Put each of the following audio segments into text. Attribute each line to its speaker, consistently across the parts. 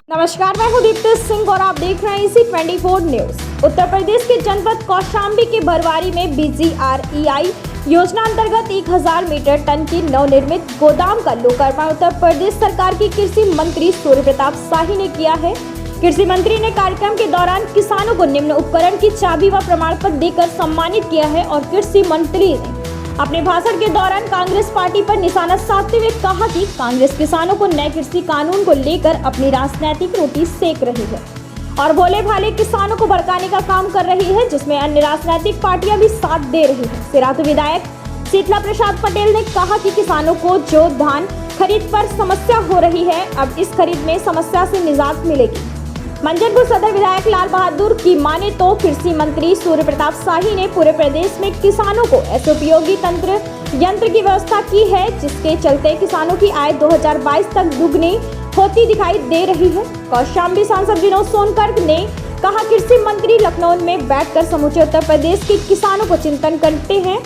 Speaker 1: नमस्कार, मैं हूं दीप्ति सिंह और आप देख रहे हैं इसी 24 न्यूज। उत्तर प्रदेश के जनपद कौशाम्बी के भरवारी में BGREI योजना अंतर्गत 1000 मीटर टन की नवनिर्मित गोदाम का लोकार्पण उत्तर प्रदेश सरकार की कृषि मंत्री सूर्य प्रताप शाही ने किया है। कृषि मंत्री ने कार्यक्रम के दौरान किसानों को निम्न उपकरण की चाबी व प्रमाण पत्र देकर सम्मानित किया है और कृषि मंत्री ने अपने भाषण के दौरान कांग्रेस पार्टी पर निशाना साधते हुए कहा कि कांग्रेस किसानों को नए कृषि कानून को लेकर अपनी राजनीतिक रोटी सेक रही है और भोले भाले किसानों को भड़काने का काम कर रही है, जिसमें अन्य राजनीतिक पार्टियां भी साथ दे रही है। सिराथू विधायक शीतला प्रसाद पटेल ने कहा कि किसानों को जो धान खरीद पर समस्या हो रही है, अब इस खरीद में समस्या से निजात मिलेगी। मंजनपुर सदर विधायक लाल बहादुर की माने तो कृषि मंत्री सूर्य प्रताप शाही ने पूरे प्रदेश में किसानों को ऐसे उपयोगी यंत्र की व्यवस्था की है, जिसके चलते किसानों की आय 2022 तक दुगनी होती दिखाई दे रही है। कौशाम्बी सांसद विनोद सोनकर ने कहा, कृषि मंत्री लखनऊ में बैठकर समूचे उत्तर प्रदेश के किसानों को चिंतन करते हैं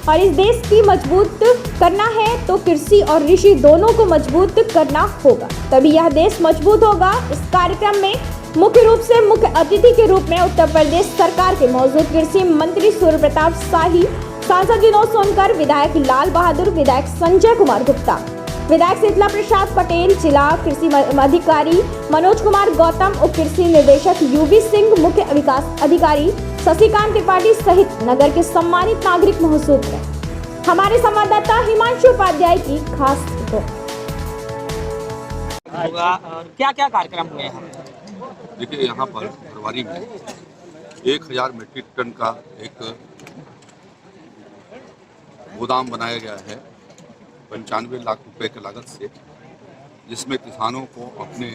Speaker 1: और इस देश की मजबूत करना है तो कृषि और ऋषि दोनों को मजबूत करना होगा, तभी यह देश मजबूत होगा। इस कार्यक्रम में मुख्य रूप से मुख्य अतिथि के रूप में उत्तर प्रदेश सरकार के मौजूद कृषि मंत्री सूर्य प्रताप शाही, सांसद विनोद सोनकर, विधायक लाल बहादुर, विधायक संजय कुमार गुप्ता, विधायक शीतला प्रसाद पटेल, जिला कृषि अधिकारी मनोज कुमार गौतम, उप कृषि निदेशक UV सिंह, मुख्य विकास अधिकारी शशिकांत त्रिपाठी सहित नगर के सम्मानित नागरिक मौजूद हैं। हमारे संवाददाता हिमांशु उपाध्याय की खास रिपोर्ट।
Speaker 2: क्या क्या कार्यक्रम हुए हैं?
Speaker 3: देखिए, यहाँ पर भरवारी में 1000 मीट्रिक टन का एक गोदाम बनाया गया है 95 लाख रुपए की लागत से, जिसमें किसानों को अपने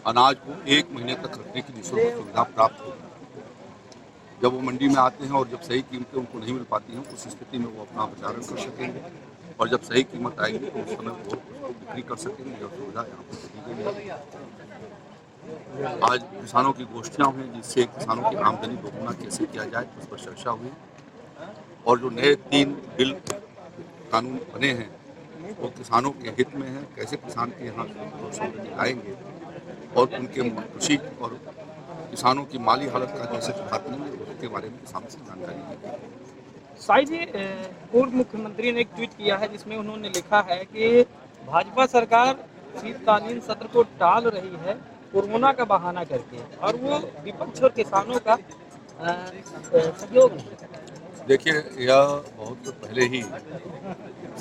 Speaker 3: अनाज को 1 महीने तक रखने की निःशुल्क सुविधा प्राप्त होगी। जब वो मंडी में आते हैं और जब सही कीमतें उनको नहीं मिल पाती हैं, उस स्थिति में वो अपना प्रचारण कर सकेंगे और जब सही कीमत आएगी तो उस समय वो उसको बिक्री कर सकेंगे। यह सुविधा यहाँ पर दी गई है। आज किसानों की गोष्ठियाँ हुई, जिससे किसानों की आमदनी दोगुना कैसे किया जाए उस पर चर्चा हुई और जो नए 3 बिल कानून बने हैं वो किसानों के हित में हैं। कैसे किसान के यहाँ समृद्धि लाएंगे और उनके कृषि और किसानों की माली हालत का कैसे सुधार करेंगे, उसके बारे में किसानों से जानकारी दी।
Speaker 2: शाही जी, पूर्व मुख्यमंत्री ने एक ट्वीट किया है जिसमें उन्होंने लिखा है कि भाजपा सरकार शीतकालीन सत्र को टाल रही है कोरोना का बहाना करके, और वो विपक्ष और किसानों का सहयोग है।
Speaker 3: देखिए, यह बहुत पहले ही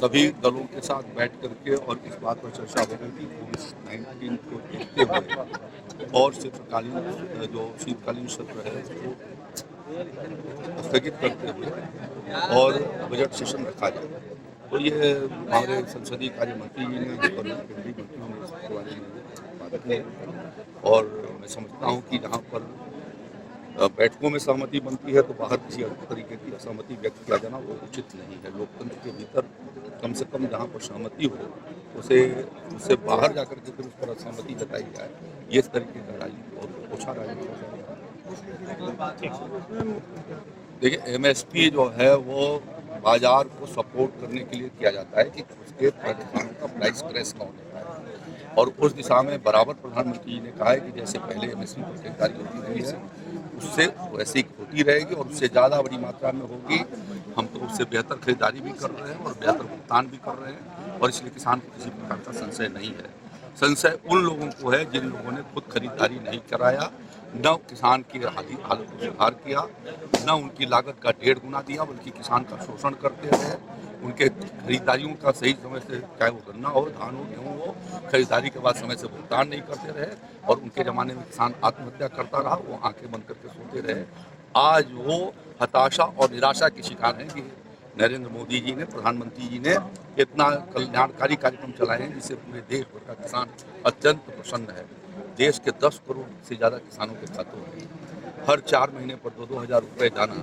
Speaker 3: सभी दलों के साथ बैठ करके और इस बात पर चर्चा हो रही थी कोविड-19 को देखते हुए और शीतकालीन सत्र है उसको स्थगित करते हुए और बजट सेशन रखा जाए। तो ये हमारे संसदीय कार्य मंत्री जी ने केंद्रीय मंत्रियों ने इसके बारे में बात की और मैं समझता हूँ कि जहाँ पर बैठकों में सहमति बनती है तो बाहर किसी अलग तरीके की असहमति व्यक्त किया जाना वो उचित नहीं है। लोकतंत्र के भीतर कम से कम जहाँ पर सहमति हो उससे बाहर जाकर के फिर उस पर असहमति जताई जाए, ये इस तरीके का राजनीति बहुत ओछा राजनीति है। देखिए, MSP जो है वो बाजार को सपोर्ट करने के लिए किया जाता है कि उसके किसानों का प्राइस क्रैश ना होता है और उस दिशा में बराबर प्रधानमंत्री जी ने कहा है कि जैसे पहले MSP पर खरीदारी होती रही है उससे वैसी होती रहेगी और उससे ज़्यादा बड़ी मात्रा में होगी। हम तो उससे बेहतर खरीदारी भी कर रहे हैं और बेहतर भुगतान भी कर रहे हैं और इसलिए किसान को किसी प्रकार का संशय नहीं है। संशय उन लोगों को है जिन लोगों ने खुद खरीदारी नहीं कराया, न किसान की हालत को सुधार किया, न उनकी लागत का 1.5 गुना दिया, बल्कि किसान का शोषण करते रहे। उनके खरीदारियों का सही समय से, चाहे वो गन्ना हो, धान हो, गेहूँ हो, खरीदारी के बाद समय से भुगतान नहीं करते रहे और उनके ज़माने में किसान आत्महत्या करता रहा, वो आंखें बंद करके सोते रहे। आज वो हताशा और निराशा के शिकार हैं कि नरेंद्र मोदी जी ने, प्रधानमंत्री जी ने इतना कल्याणकारी कार्यक्रम चलाए हैं जिससे पूरे देश भर का किसान अत्यंत प्रसन्न है। देश के 10 करोड़ से ज़्यादा किसानों के खातों में हर 4 महीने पर 2-2 हज़ार रुपये जाना,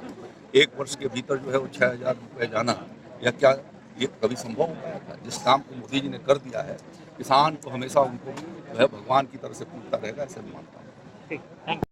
Speaker 3: 1 वर्ष के भीतर जो है वो 6,000 रुपये जाना, या क्या ये कभी संभव हो पाया था? जिस काम को मोदी जी ने कर दिया है, किसान को हमेशा उनको जो है भगवान की तरह से पूछता रहेगा, ऐसे मैं मानता हूँ।
Speaker 2: ठीक, थैंक यू।